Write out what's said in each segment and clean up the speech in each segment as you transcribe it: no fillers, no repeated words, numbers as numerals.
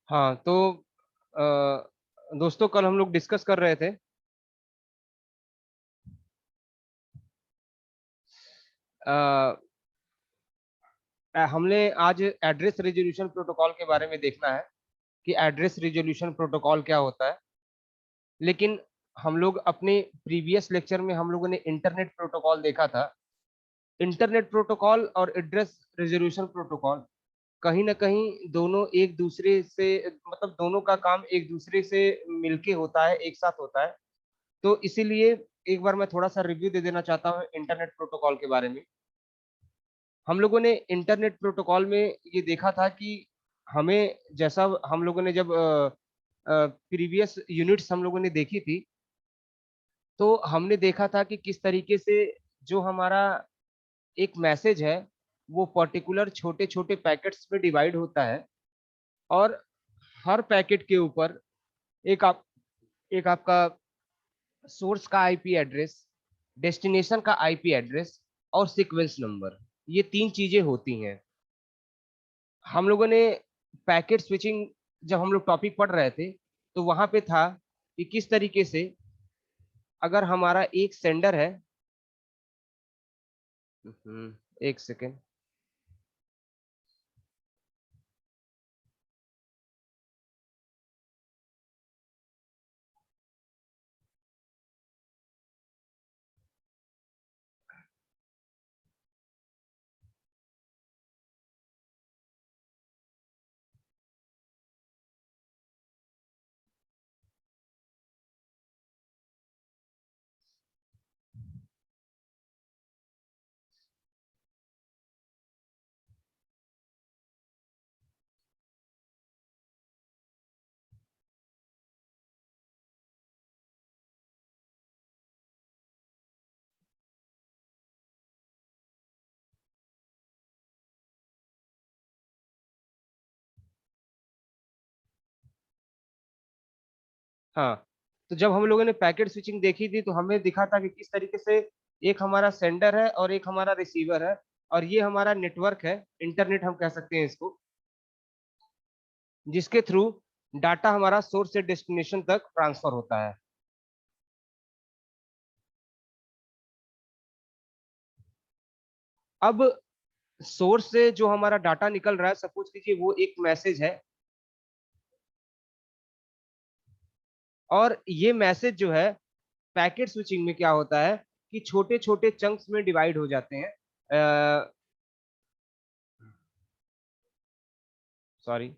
हाँ तो दोस्तों, कल हम लोग डिस्कस कर रहे थे अ, हमने आज एड्रेस रिजोल्यूशन प्रोटोकॉल के बारे में देखना है कि एड्रेस रिजोल्यूशन प्रोटोकॉल क्या होता है। लेकिन हम लोग अपने प्रीवियस लेक्चर में हम लोगों ने इंटरनेट प्रोटोकॉल देखा था। इंटरनेट प्रोटोकॉल और एड्रेस रिजोल्यूशन प्रोटोकॉल कहीं ना कहीं दोनों एक दूसरे से, मतलब दोनों का काम एक दूसरे से मिलके होता है, एक साथ होता है। तो इसीलिए एक बार मैं थोड़ा सा रिव्यू दे देना चाहता हूँ इंटरनेट प्रोटोकॉल के बारे में। हम लोगों ने इंटरनेट प्रोटोकॉल में ये देखा था कि हमें, जैसा हम लोगों ने जब प्रीवियस यूनिट्स हम लोगों ने देखी थी, तो हमने देखा था कि किस तरीके से जो हमारा एक मैसेज है वो पर्टिकुलर छोटे छोटे पैकेट्स में डिवाइड होता है। और हर पैकेट के ऊपर एक आप एक आपका सोर्स का आईपी एड्रेस, डेस्टिनेशन का आईपी एड्रेस और सीक्वेंस नंबर, ये तीन चीजें होती हैं। हम लोगों ने पैकेट स्विचिंग, जब हम लोग टॉपिक पढ़ रहे थे, तो वहां पे था कि किस तरीके से अगर हमारा एक सेंडर है। एक सेकेंड। हाँ, तो जब हम लोगों ने पैकेट स्विचिंग देखी थी तो हमें दिखा था कि किस तरीके से एक हमारा सेंडर है और एक हमारा रिसीवर है, और ये हमारा नेटवर्क है, इंटरनेट हम कह सकते हैं इसको, जिसके थ्रू डाटा हमारा सोर्स से डेस्टिनेशन तक ट्रांसफर होता है। अब सोर्स से जो हमारा डाटा निकल रहा है, सपोज कीजिए वो एक मैसेज है, और ये मैसेज जो है पैकेट स्विचिंग में क्या होता है कि छोटे छोटे चंक्स में डिवाइड हो जाते हैं। सॉरी,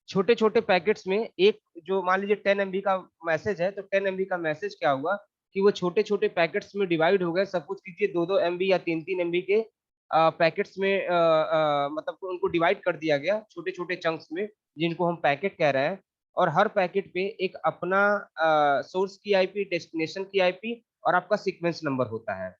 छोटे छोटे पैकेट्स में एक, जो मान लीजिए 10 MB का मैसेज है, तो 10 MB का मैसेज क्या हुआ कि वो छोटे छोटे पैकेट्स में डिवाइड हो गए। सपोज कीजिए 2-2 MB या 3-3 MB के पैकेट्स में, मतलब उनको डिवाइड कर दिया गया छोटे छोटे चंक्स में, जिनको हम पैकेट कह रहे हैं। और हर पैकेट पे एक अपना सोर्स की आईपी, डेस्टिनेशन की आईपी और आपका सीक्वेंस नंबर होता है।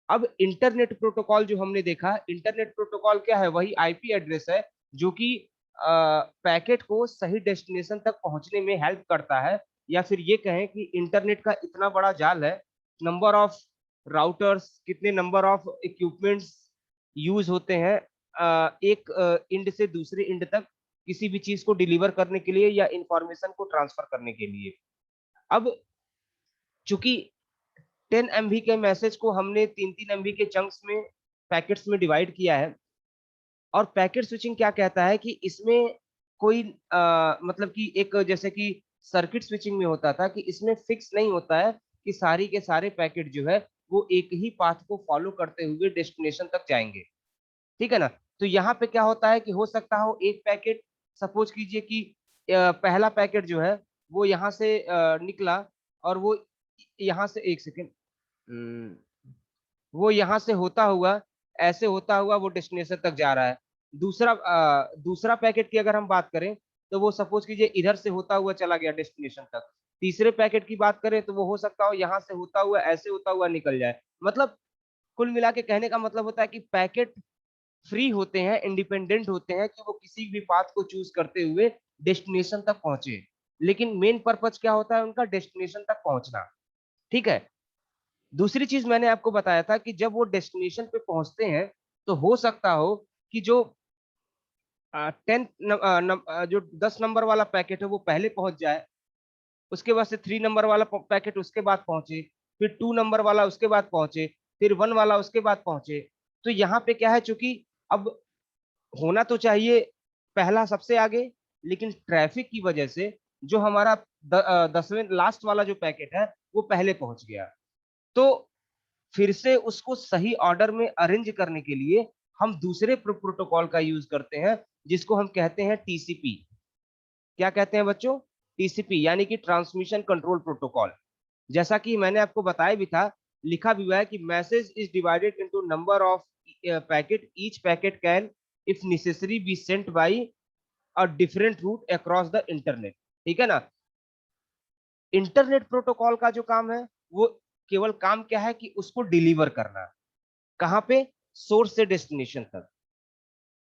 अब इंटरनेट प्रोटोकॉल जो हमने देखा, इंटरनेट प्रोटोकॉल क्या है, वही आईपी एड्रेस है जो कि पैकेट को सही डेस्टिनेशन तक पहुंचने में हेल्प करता है। या फिर ये कहें कि इंटरनेट का इतना बड़ा जाल है, नंबर ऑफ राउटर्स, कितने नंबर ऑफ इक्विपमेंट्स यूज होते हैं एक इंड से दूसरे इंड तक किसी भी चीज को डिलीवर करने के लिए या इंफॉर्मेशन को ट्रांसफर करने के लिए। अब चूंकि 10 MB के मैसेज को हमने 3-3 MB के चंक्स में, पैकेट्स में डिवाइड किया है, और पैकेट स्विचिंग क्या कहता है कि इसमें कोई मतलब कि एक, जैसे कि सर्किट स्विचिंग में होता था कि इसमें फिक्स नहीं होता है कि सारी के सारे पैकेट जो है वो एक ही पाथ को फॉलो करते हुए डेस्टिनेशन तक जाएंगे। ठीक है ना। तो यहाँ पे क्या होता है कि हो सकता हो एक पैकेट, सपोज कीजिए कि पहला पैकेट जो है वो यहाँ से निकला, और वो यहाँ से, एक सेकेंड, वो यहाँ से होता हुआ, ऐसे होता हुआ वो डेस्टिनेशन तक जा रहा है। दूसरा पैकेट की अगर हम बात करें, तो वो सपोज कीजिए इधर से होता हुआ चला गया डेस्टिनेशन तक। तीसरे पैकेट की बात करें तो वो हो सकता हो यहाँ से होता हुआ, ऐसे होता हुआ निकल जाए। मतलब कुल मिला के कहने का मतलब होता है कि पैकेट फ्री होते हैं, इंडिपेंडेंट होते हैं कि वो किसी भी पाथ को चूज करते हुए डेस्टिनेशन तक पहुंचे। लेकिन मेन पर्पज क्या होता है उनका, डेस्टिनेशन तक पहुंचना। ठीक है। दूसरी चीज मैंने आपको बताया था कि जब वो डेस्टिनेशन पे पहुंचते हैं, तो हो सकता हो कि जो जो 10 नंबर वाला पैकेट है वो पहले पहुंच जाए, उसके बाद से 3 नंबर वाला पैकेट उसके बाद पहुंचे, फिर 2 नंबर वाला उसके बाद पहुंचे, फिर 1 वाला उसके बाद पहुंचे। तो यहाँ पे क्या है, चूंकि अब होना तो चाहिए पहला सबसे आगे, लेकिन ट्रैफिक की वजह से जो हमारा 10वें लास्ट वाला जो पैकेट है वो पहले पहुंच गया। तो फिर से उसको सही ऑर्डर में अरेंज करने के लिए हम दूसरे प्रोटोकॉल का यूज करते हैं, जिसको हम कहते हैं टीसीपी। क्या कहते हैं बच्चों? टीसीपी, यानी कि ट्रांसमिशन कंट्रोल प्रोटोकॉल। जैसा कि मैंने आपको बताया भी था, लिखा भी हुआ है कि message is divided into number of packet, each packet can if necessary be sent by a different route across the internet. ठीक है ना? इंटरनेट प्रोटोकॉल का जो काम है वो केवल काम क्या है कि उसको डिलीवर करना। कहां पे? सोर्स से डेस्टिनेशन तक।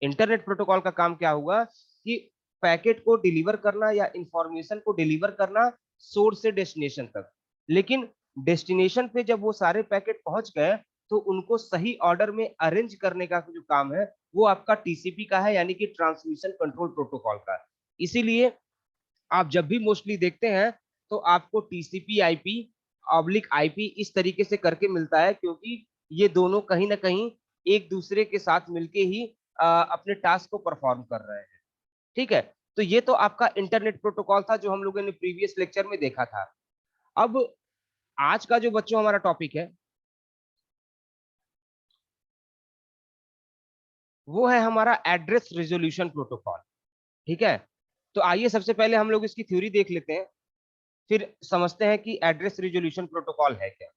इंटरनेट प्रोटोकॉल का काम क्या हुआ कि पैकेट को डिलीवर करना या इंफॉर्मेशन को डिलीवर करना सोर्स से डेस्टिनेशन तक। लेकिन डेस्टिनेशन पे जब वो सारे पैकेट पहुंच गए तो उनको सही ऑर्डर में अरेंज करने का जो काम है वो आपका टीसीपी का है, यानी कि ट्रांसमिशन कंट्रोल प्रोटोकॉल का। इसीलिए आप जब भी मोस्टली देखते हैं तो आपको टीसीपी आईपी ऑब्लिक आईपी इस तरीके से करके मिलता है, क्योंकि ये दोनों कहीं ना कहीं एक दूसरे के साथ मिलके ही अपने टास्क को परफॉर्म कर रहे हैं। ठीक है? तो ये तो आपका इंटरनेट प्रोटोकॉल था जो हम लोगों ने प्रीवियस लेक्चर में देखा था। अब आज का जो बच्चों हमारा टॉपिक है वो है हमारा एड्रेस रिजोल्यूशन प्रोटोकॉल। ठीक है? तो आइए सबसे पहले हम लोग इसकी थ्योरी देख लेते हैं, फिर समझते हैं कि एड्रेस रिजोल्यूशन प्रोटोकॉल है क्या।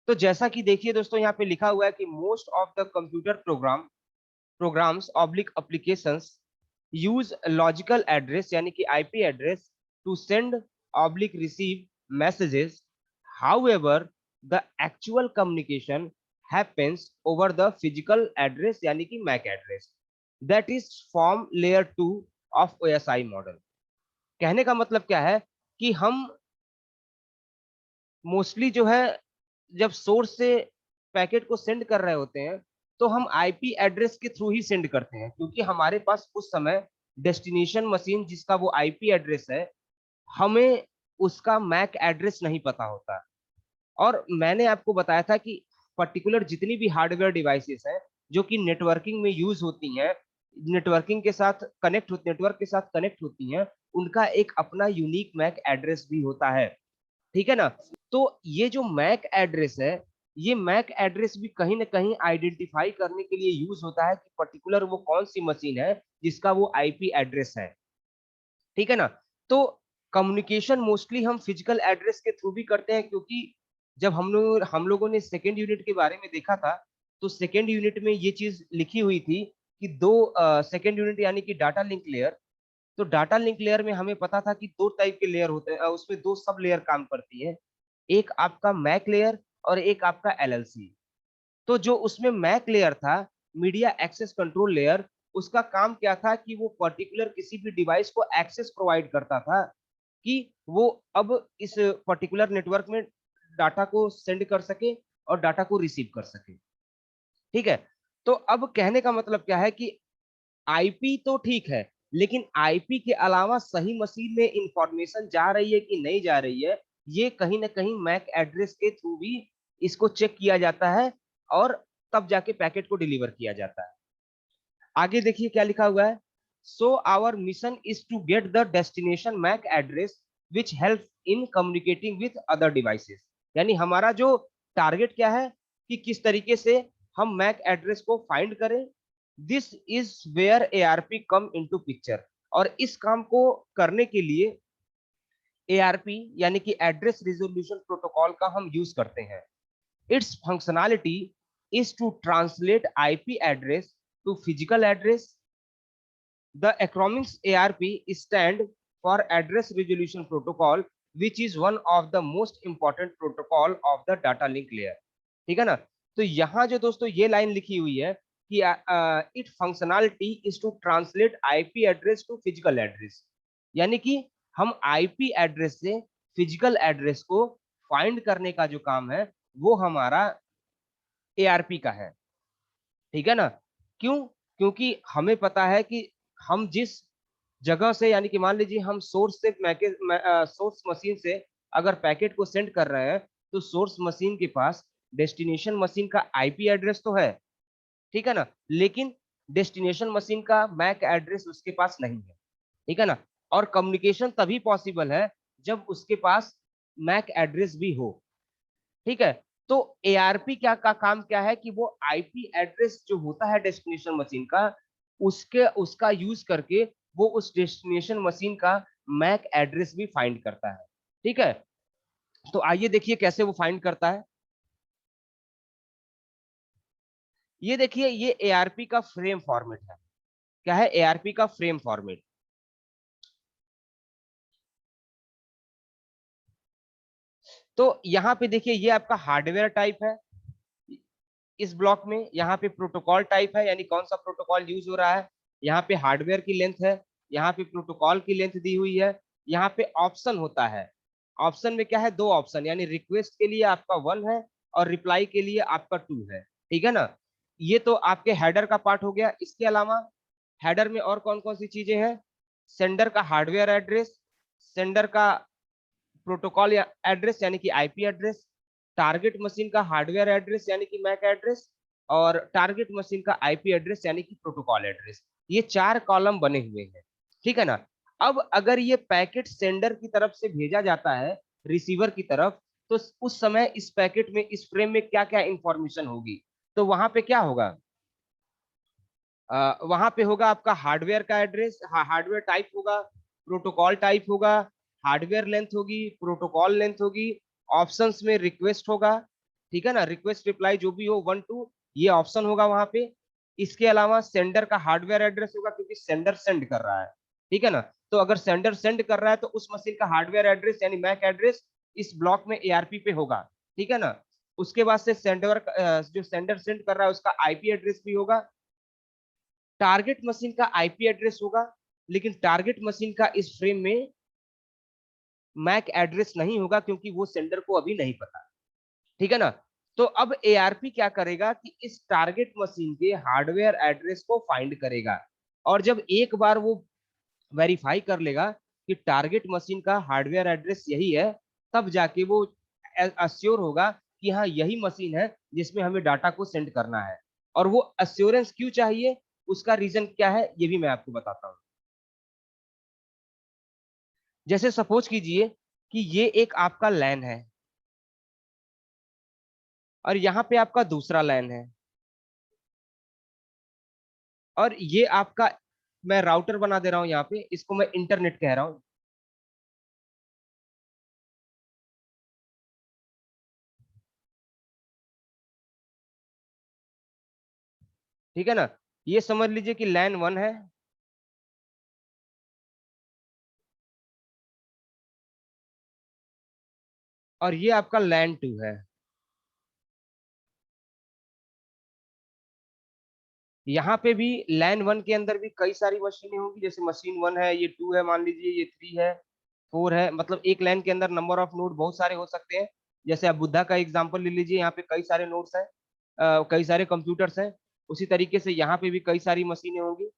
तो जैसा कि देखिए दोस्तों, यहाँ पे लिखा हुआ है कि most of the computer programs oblique applications use logical address, यानी कि IP address, to send oblique receive messages. However the actual communication happens over the physical address, यानी कि MAC address, that is form layer 2 of OSI model. कहने का मतलब क्या है कि हम मोस्टली जो है जब सोर्स से पैकेट को सेंड कर रहे होते हैं तो हम आईपी एड्रेस के थ्रू ही सेंड करते हैं, क्योंकि हमारे पास उस समय डेस्टिनेशन मशीन जिसका वो आईपी एड्रेस है, हमें उसका मैक एड्रेस नहीं पता होता। और मैंने आपको बताया था कि पर्टिकुलर जितनी भी हार्डवेयर डिवाइसेस हैं जो कि नेटवर्किंग में यूज होती हैं, नेटवर्क के साथ कनेक्ट होती हैं, उनका एक अपना यूनिक मैक एड्रेस भी होता है। ठीक है ना? तो ये जो मैक एड्रेस है, ये मैक एड्रेस भी कहीं ना कहीं आइडेंटिफाई करने के लिए यूज होता है कि पर्टिकुलर वो कौन सी मशीन है जिसका वो आईपी एड्रेस है। ठीक है ना? तो कम्युनिकेशन मोस्टली हम फिजिकल एड्रेस के थ्रू भी करते हैं, क्योंकि जब हम लोगों ने सेकेंड यूनिट के बारे में देखा था तो सेकेंड यूनिट में ये चीज लिखी हुई थी कि दो सेकेंड यूनिट यानी कि डाटा लिंक लेयर। तो डाटा लिंक लेयर में हमें पता था कि दो टाइप के लेयर होते हैं, उसमें दो सब लेयर काम करती है। एक आपका मैक लेयर और एक आपका एलएलसी। तो जो उसमें मैक लेयर था, मीडिया एक्सेस कंट्रोल लेयर, उसका काम क्या था कि वो पर्टिकुलर किसी भी डिवाइस को एक्सेस प्रोवाइड करता था कि वो अब इस पर्टिकुलर नेटवर्क में डाटा को सेंड कर सके और डाटा को रिसीव कर सके। ठीक है? तो अब कहने का मतलब क्या है कि आईपी तो ठीक है, लेकिन आईपी के अलावा सही मशीन में इंफॉर्मेशन जा रही है कि नहीं जा रही है, ये कहीं ना कहीं मैक एड्रेस के थ्रू भी इसको चेक किया जाता है और तब जाके पैकेट को डिलीवर किया जाता है। आगे देखिए क्या लिखा हुआ है। So our mission is to get the destination MAC address which help in communicating with other devices. यानी हमारा जो टारगेट क्या है कि किस तरीके से हम मैक एड्रेस को फाइंड करें। This is where ARP come into picture. और इस काम को करने के लिए एआरपी यानी कि एड्रेस रिजोल्यूशन प्रोटोकॉल का हम यूज करते हैं। Its functionality is to translate IP address to physical address. The acronyms ARP stand for Address Resolution Protocol, which is one of the most important protocol of the data link layer. ठीक है ना? तो यहाँ जो दोस्तों ये line लिखी हुई है कि it functionality is to translate IP address to physical address, यानी कि हम आईपी एड्रेस से फिजिकल एड्रेस को फाइंड करने का जो काम है वो हमारा एआरपी का है। ठीक है ना। क्यों? क्योंकि हमें पता है कि हम जिस जगह से, यानी कि मान लीजिए हम सोर्स से सोर्स मशीन से अगर पैकेट को सेंड कर रहे हैं, तो सोर्स मशीन के पास डेस्टिनेशन मशीन का आईपी एड्रेस तो है, ठीक है ना, लेकिन डेस्टिनेशन मशीन का मैक एड्रेस उसके पास नहीं है, ठीक है ना। और कम्युनिकेशन तभी पॉसिबल है जब उसके पास मैक एड्रेस भी हो, ठीक है। तो एआरपी क्या का काम क्या है कि वो आईपी एड्रेस जो होता है डेस्टिनेशन मशीन का, उसके उसका यूज करके वो उस डेस्टिनेशन मशीन का मैक एड्रेस भी फाइंड करता है, ठीक है। तो आइए देखिए कैसे वो फाइंड करता है। ये देखिए, ये एआरपी का फ्रेम फॉर्मेट है। क्या है? एआरपी का फ्रेम फॉर्मेट। तो यहाँ पे देखिए, ये आपका हार्डवेयर टाइप है। इस ब्लॉक में यहाँ पे प्रोटोकॉल टाइप है, यानी कौन सा प्रोटोकॉल यूज हो रहा है। यहाँ पे हार्डवेयर की लेंथ है, यहाँ पे प्रोटोकॉल की लेंथ दी हुई है। यहाँ पे ऑप्शन होता है। ऑप्शन में क्या है? दो ऑप्शन, यानी रिक्वेस्ट के लिए आपका 1 है और रिप्लाई के लिए आपका 2 है, ठीक है ना। ये तो आपके हेडर का पार्ट हो गया। इसके अलावा हेडर में और कौन कौन सी चीजें हैं? सेंडर का हार्डवेयर एड्रेस, सेंडर का प्रोटोकॉल या एड्रेस यानी कि आईपी एड्रेस, टारगेट मशीन का हार्डवेयर एड्रेस यानी कि मैक एड्रेस, और टारगेट मशीन का आईपी एड्रेस यानी कि प्रोटोकॉल एड्रेस। ये 4 कॉलम बने हुए हैं, ठीक है ना। अब अगर ये पैकेट सेंडर की तरफ से भेजा जाता है रिसीवर की तरफ, तो उस समय इस पैकेट में, इस फ्रेम में क्या क्या इंफॉर्मेशन होगी? तो वहां पे क्या होगा? वहां पे होगा आपका हार्डवेयर का एड्रेस, हार्डवेयर टाइप होगा, प्रोटोकॉल टाइप होगा, हार्डवेयर लेंथ होगी, प्रोटोकॉल लेंथ होगी, ऑप्शंस में रिक्वेस्ट होगा, ठीक है ना, रिक्वेस्ट रिप्लाई जो भी हो 1 2, ये ऑप्शन होगा वहां पे। इसके अलावा सेंडर का हार्डवेयर एड्रेस होगा, क्योंकि सेंडर सेंड कर रहा है, ठीक है ना। तो अगर सेंडर सेंड कर रहा है तो उस मशीन का हार्डवेयर एड्रेस यानी मैक एड्रेस इस ब्लॉक में एआरपी पे होगा, ठीक है ना। उसके बाद से सेंडर, जो सेंडर सेंड कर रहा है उसका आईपी एड्रेस भी होगा, टारगेट मशीन का आईपी एड्रेस होगा, लेकिन टारगेट मशीन का इस फ्रेम में मैक एड्रेस नहीं होगा, क्योंकि वो सेंडर को अभी नहीं पता, ठीक है ना। तो अब एआरपी क्या करेगा कि इस टारगेट मशीन के हार्डवेयर एड्रेस को फाइंड करेगा, और जब एक बार वो वेरीफाई कर लेगा कि टारगेट मशीन का हार्डवेयर एड्रेस यही है, तब जाके वो अश्योर होगा कि हाँ यही मशीन है जिसमें हमें डाटा को सेंड करना है। और वो अश्योरेंस क्यों चाहिए, उसका रीजन क्या है, ये भी मैं आपको बताता हूँ। जैसे सपोज कीजिए कि ये एक आपका लैन है और यहाँ पे आपका दूसरा लैन है, और ये आपका, मैं राउटर बना दे रहा हूँ यहाँ पे, इसको मैं इंटरनेट कह रहा हूँ, ठीक है ना। ये समझ लीजिए कि लैन 1 है, और ये आपका लैन 2 है। यहाँ पे भी लैन 1 के अंदर भी कई सारी मशीनें होंगी, जैसे मशीन 1 है, ये 2 है, मान लीजिए ये 3 है, 4 है, मतलब एक लैन के अंदर नंबर ऑफ नोड बहुत सारे हो सकते हैं। जैसे आप बुद्धा का एग्जांपल ले लीजिए, यहाँ पे कई सारे नोड्स हैं, कई सारे कंप्यूटर्स हैं। उसी तरीके से यहाँ पे भी कई सारी मशीनें होंगी।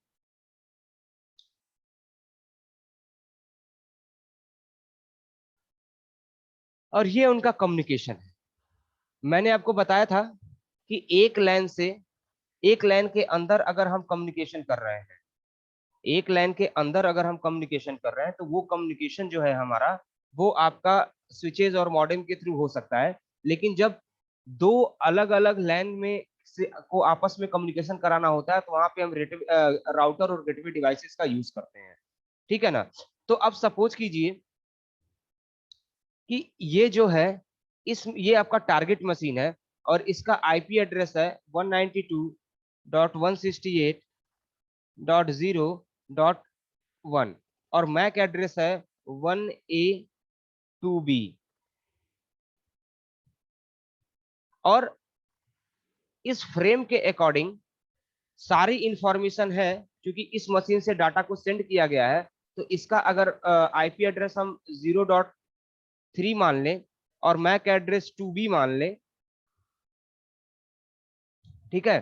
और ये उनका कम्युनिकेशन है। मैंने आपको बताया था कि एक लैन के अंदर अगर हम कम्युनिकेशन कर रहे हैं, एक लाइन के अंदर अगर हम कम्युनिकेशन कर रहे हैं, तो वो कम्युनिकेशन जो है हमारा, वो आपका स्विचेज और मॉडेम के थ्रू हो सकता है। लेकिन जब दो अलग अलग लाइन में से को आपस में कम्युनिकेशन कराना होता है, तो वहां पे हम राउटर और गेटवे डिवाइसेस का यूज करते हैं, ठीक है ना। तो अब सपोज कीजिए कि ये जो है, ये आपका टारगेट मशीन है, और इसका आईपी एड्रेस है 192.168.0.1, और मैक एड्रेस है 1A2B। और इस फ्रेम के अकॉर्डिंग सारी इंफॉर्मेशन है, क्योंकि इस मशीन से डाटा को सेंड किया गया है। तो इसका अगर आईपी एड्रेस हम 0.3 मान लें और मैक एड्रेस 2B मान लें, ठीक है,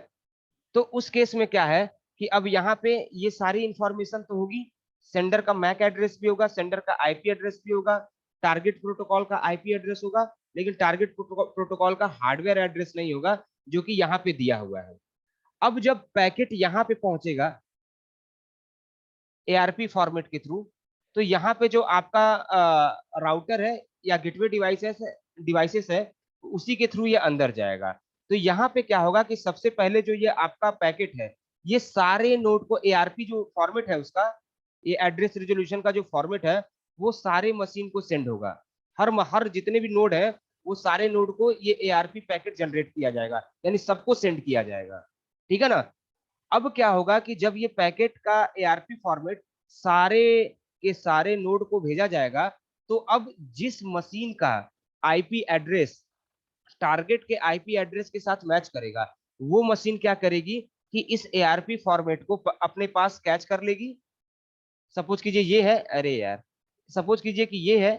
तो उस केस में क्या है कि अब यहाँ पे ये सारी इंफॉर्मेशन तो होगी, सेंडर का मैक एड्रेस भी होगा, सेंडर का आईपी एड्रेस भी होगा, टारगेट प्रोटोकॉल का आईपी एड्रेस होगा, लेकिन टारगेट प्रोटोकॉल का हार्डवेयर एड्रेस नहीं होगा जो कि यहाँ पे दिया हुआ है। अब जब पैकेट यहाँ पे पहुंचेगा एआरपी फॉर्मेट के थ्रू, तो यहाँ पे जो आपका राउटर है या गेटवे डिवाइसेस है, उसी के थ्रू ये अंदर जाएगा। तो यहाँ पे क्या होगा कि सबसे पहले जो ये आपका पैकेट है, ये सारे नोड को एआरपी जो फॉर्मेट है उसका, ये एड्रेस रिजोल्यूशन का जो फॉर्मेट है, वो सारे मशीन को सेंड होगा। हर जितने भी नोड है, वो सारे नोड को ये एआरपी पैकेट जनरेट किया जाएगा, यानी सबको सेंड किया जाएगा। ठीक है ना। अब क्या होगा कि जब ये पैकेट का एआरपी फॉर्मेट सारे के सारे नोड को भेजा जाएगा, तो अब जिस मशीन का आईपी एड्रेस टारगेट के आईपी एड्रेस के साथ मैच करेगा, वो मशीन क्या करेगी कि इस एआरपी फॉर्मेट को अपने पास कैच कर लेगी। सपोज कीजिए ये है, अरे यार, सपोज कीजिए कि ये है,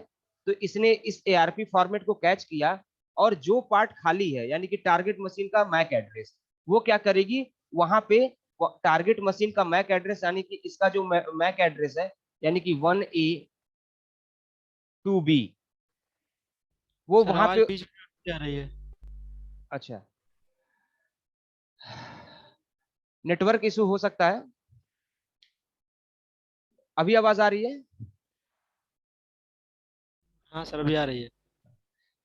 तो इसने इस एआरपी फॉर्मेट को कैच किया, और जो पार्ट खाली है यानी कि टारगेट मशीन का मैक एड्रेस, वो क्या करेगी, वहां पे टारगेट मशीन का मैक एड्रेस यानी कि इसका जो मैक एड्रेस है, यानी कि 1A 2B, वो सर वहां आवाज पे। बीच में आ रही है। अच्छा, नेटवर्क इशू हो सकता है। अभी आवाज आ रही है? हाँ सर अभी आ रही है।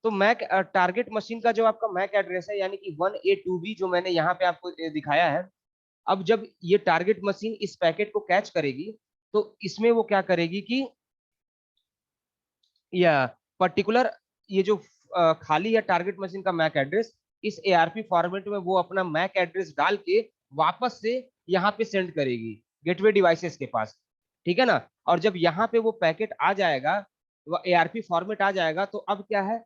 तो मैक टारगेट मशीन का जो आपका मैक एड्रेस है, यानी कि 1A 2B, जो मैंने यहाँ पे आपको दिखाया है, अब जब ये टारगेट मशीन इस पैकेट को कैच करेगी, तो इसमें वो क्या करेगी कि या पर्टिकुलर ये जो खाली है टारगेट मशीन का मैक एड्रेस, इस एआरपी फॉर्मेट में वो अपना मैक एड्रेस डाल के वापस से यहाँ पे सेंड करेगी गेटवे डिवाइसेस के पास। ठीक है ना। और जब यहाँ पे वो पैकेट आ जाएगा, वो एआरपी फॉर्मेट आ जाएगा, तो अब क्या है,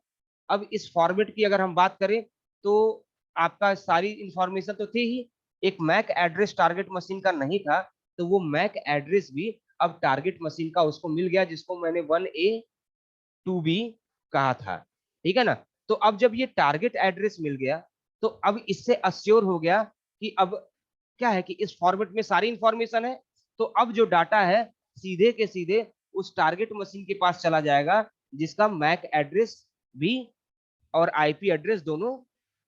अब इस फॉर्मेट की अगर हम बात करें, तो आपका सारी इंफॉर्मेशन तो थी ही, एक मैक एड्रेस टारगेट मशीन का नहीं था, तो वो मैक एड्रेस भी अब टारगेट मशीन का उसको मिल गया, जिसको मैंने 1A 2B कहा था। ठीक है ना। तो अब जब ये टारगेट एड्रेस मिल गया, तो अब इससे अश्योर हो गया कि अब क्या है कि इस फॉर्मेट में सारी इंफॉर्मेशन है, तो अब जो डाटा है सीधे के सीधे उस टारगेट मशीन के पास चला जाएगा, जिसका मैक एड्रेस भी और आईपी एड्रेस दोनों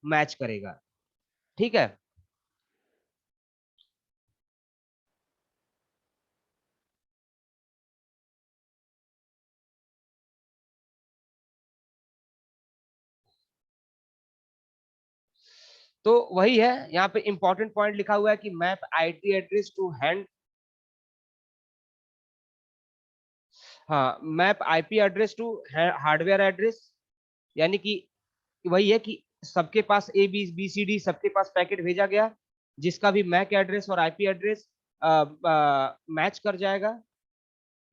मैच करेगा। ठीक है। तो वही है, यहाँ पे इंपॉर्टेंट पॉइंट लिखा हुआ है कि map IP address to hand, हाँ, map IP address to hardware address, यानी कि वही है कि सबके पास ए बी सी डी सबके पास पैकेट भेजा गया, जिसका भी मैक एड्रेस और आईपी एड्रेस मैच कर जाएगा,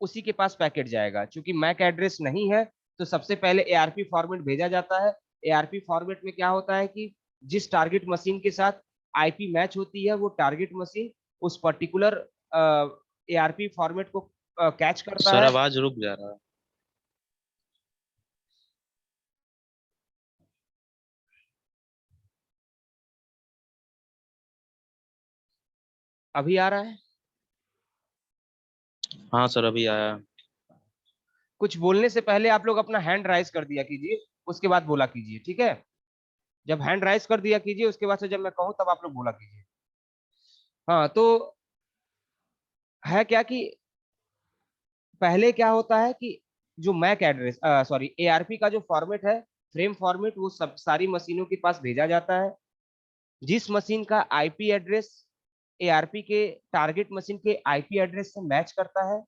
उसी के पास पैकेट जाएगा। क्योंकि मैक एड्रेस नहीं है, तो सबसे पहले एआरपी फॉर्मेट भेजा जाता है। एआरपी फॉर्मेट में क्या होता है कि जिस टारगेट मशीन के साथ आईपी मैच होती है, वो टारगेट मशीन उस पर्टिकुलर एआरपी फॉर्मेट को कैच करता सर है। आवाज रुक जा रहा है। अभी आ रहा है? हाँ सर अभी आया। कुछ बोलने से पहले आप लोग अपना हैंड राइज कर दिया कीजिए, उसके बाद बोला कीजिए। ठीक है। जब हैंड राइज कर दिया कीजिए, उसके बाद से जब मैं कहूँ तब आप लोग बोला कीजिए। हाँ, तो है क्या कि पहले क्या होता है कि जो मैक एड्रेस सॉरी एआरपी का जो फॉर्मेट है, फ्रेम फॉर्मेट, वो सब सारी मशीनों के पास भेजा जाता है। जिस मशीन का आईपी एड्रेस एआरपी के टारगेट मशीन के आईपी एड्रेस से मैच करता है,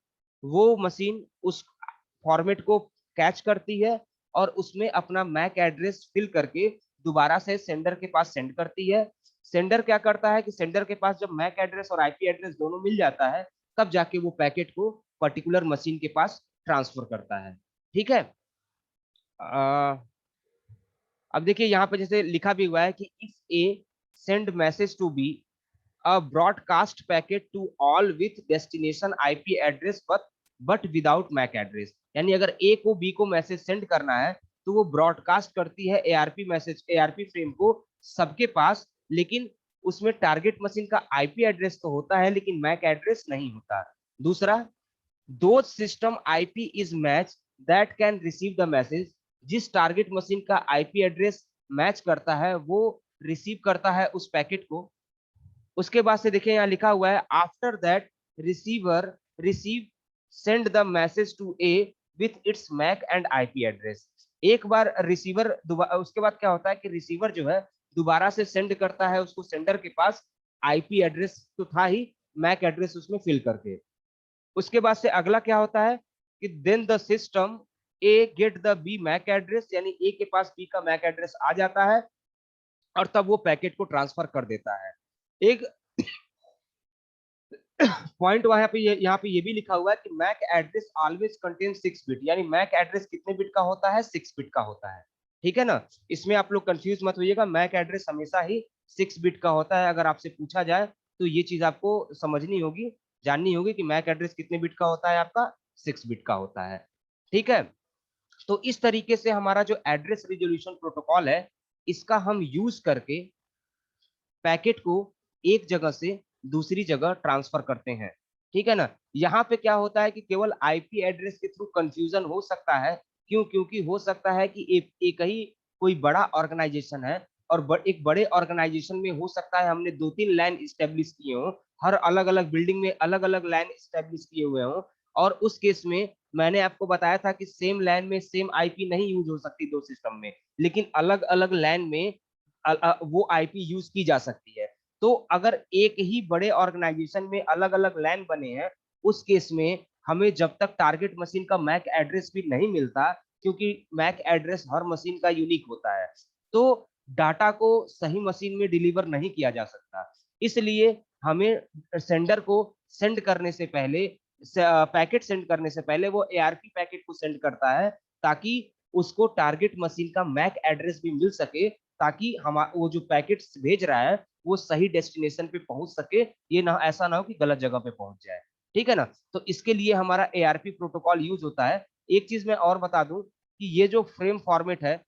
वो मशीन उस फॉर्मेट को कैच करती है, और उसमें अपना मैक एड्रेस फिल करके दोबारा से सेंडर के पास सेंड करती है। सेंडर क्या करता है कि सेंडर के पास जब मैक एड्रेस और आईपी एड्रेस दोनों मिल जाता है, तब जाके वो पैकेट को पर्टिकुलर मशीन के पास ट्रांसफर करता है। ठीक है। अब देखिए यहाँ पे जैसे लिखा भी हुआ है कि if A send message to B a broadcast packet to all with destination IP address but without MAC address, यानी अगर A को B को मैसेज सेंड करना है, तो वो ब्रॉडकास्ट करती है एआरपी मैसेज एआरपी फ्रेम को सबके पास, लेकिन उसमें टारगेट मशीन का आईपी एड्रेस तो होता है लेकिन मैक एड्रेस नहीं होता। दूसरा, दो system IP is match that can receive the message, जिस टारगेट मशीन का आईपी एड्रेस मैच करता है वो रिसीव करता है उस पैकेट को। उसके बाद से देखिए यहाँ लिखा हुआ है after that receiver receive send the message to A with its MAC and IP address. एक बार रिसीवर, उसके बाद क्या होता है कि रिसीवर जो है दोबारा से सेंड करता है उसको सेंडर के पास आईपी एड्रेस तो था ही, मैक एड्रेस उसमें फिल करके। उसके बाद से अगला क्या होता है कि then the system A get the B MAC address, यानी ए के पास बी का मैक एड्रेस आ जाता है और तब वो पैकेट को ट्रांसफर कर देता है। एक पॉइंट वहां पे यहाँ पे ये भी लिखा हुआ है कि MAC address always contain 6 bit, यानी मैक एड्रेस कितने बिट का होता है, 6 बिट का होता है। ठीक है ना, इसमें आप लोग कंफ्यूज मत होइएगा, मैक एड्रेस हमेशा ही 6 बिट का होता है। अगर आपसे पूछा जाए तो ये चीज आपको समझनी होगी, जाननी होगी कि मैक एड्रेस कितने बिट का होता है, आपका 6 बिट का होता है। ठीक है, तो इस तरीके से हमारा जो एड्रेस रिजोल्यूशन प्रोटोकॉल है इसका हम यूज करके पैकेट को एक जगह से दूसरी जगह ट्रांसफर करते हैं। ठीक है ना, यहाँ पे क्या होता है कि केवल आईपी एड्रेस के थ्रू कंफ्यूजन हो सकता है। क्यों? क्योंकि हो सकता है कि एक ही कोई बड़ा ऑर्गेनाइजेशन है और एक बड़े ऑर्गेनाइजेशन में हो सकता है हमने 2-3 लाइन स्टेब्लिश किए हों, हर अलग अलग बिल्डिंग में अलग अलग लाइन स्टेब्लिश किए हुए हों, और उस केस में मैंने आपको बताया था कि सेम लाइन में सेम आईपी नहीं यूज हो सकती दो सिस्टम में, लेकिन अलग अलग लाइन में वो आईपी यूज की जा सकती है। तो अगर एक ही बड़े ऑर्गेनाइजेशन में अलग अलग लैन बने हैं, उस केस में हमें जब तक टारगेट मशीन का मैक एड्रेस भी नहीं मिलता, क्योंकि मैक एड्रेस हर मशीन का यूनिक होता है, तो डाटा को सही मशीन में डिलीवर नहीं किया जा सकता। इसलिए हमें सेंडर को सेंड करने से पहले, पैकेट सेंड करने से पहले वो एआरपी पैकेट को सेंड करता है ताकि उसको टारगेट मशीन का मैक एड्रेस भी मिल सके, ताकि हम वो जो पैकेट भेज रहा है वो सही डेस्टिनेशन पे पहुंच सके, ये ना ऐसा ना हो कि गलत जगह पे पहुंच जाए। ठीक है ना, तो इसके लिए हमारा एआरपी प्रोटोकॉल यूज होता है। एक चीज मैं और बता दूं कि ये जो फ्रेम फॉर्मेट है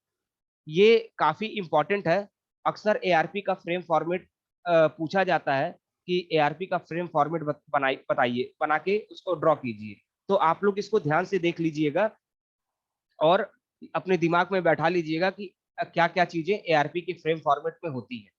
ये काफी इंपॉर्टेंट है। अक्सर एआरपी का फ्रेम फॉर्मेट पूछा जाता है कि एआरपी का फ्रेम फॉर्मेट बताइए, बना के उसको ड्रॉ कीजिए। तो आप लोग इसको ध्यान से देख लीजिएगा और अपने दिमाग में बैठा लीजिएगा कि क्या क्या चीजें एआरपी के फ्रेम फॉर्मेट में होती है।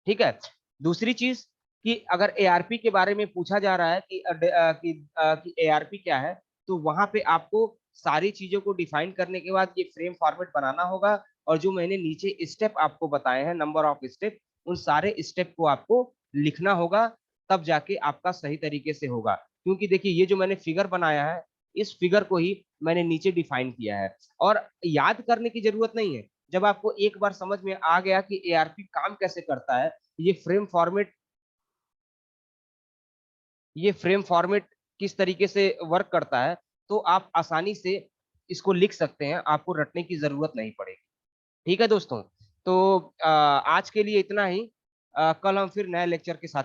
ठीक है, दूसरी चीज कि अगर एआरपी के बारे में पूछा जा रहा है कि एआरपी क्या है, तो वहां पे आपको सारी चीजों को डिफाइन करने के बाद ये फ्रेम फॉर्मेट बनाना होगा, और जो मैंने नीचे स्टेप आपको बताए हैं, नंबर ऑफ स्टेप, उन सारे स्टेप को आपको लिखना होगा, तब जाके आपका सही तरीके से होगा। क्योंकि देखिए ये जो मैंने फिगर बनाया है, इस फिगर को ही मैंने नीचे डिफाइन किया है, और याद करने की जरूरत नहीं है। जब आपको एक बार समझ में आ गया कि एआरपी काम कैसे करता है, ये फ्रेम फॉर्मेट किस तरीके से वर्क करता है, तो आप आसानी से इसको लिख सकते हैं, आपको रटने की जरूरत नहीं पड़ेगी। ठीक है दोस्तों, तो आज के लिए इतना ही। कल हम फिर नए लेक्चर के साथ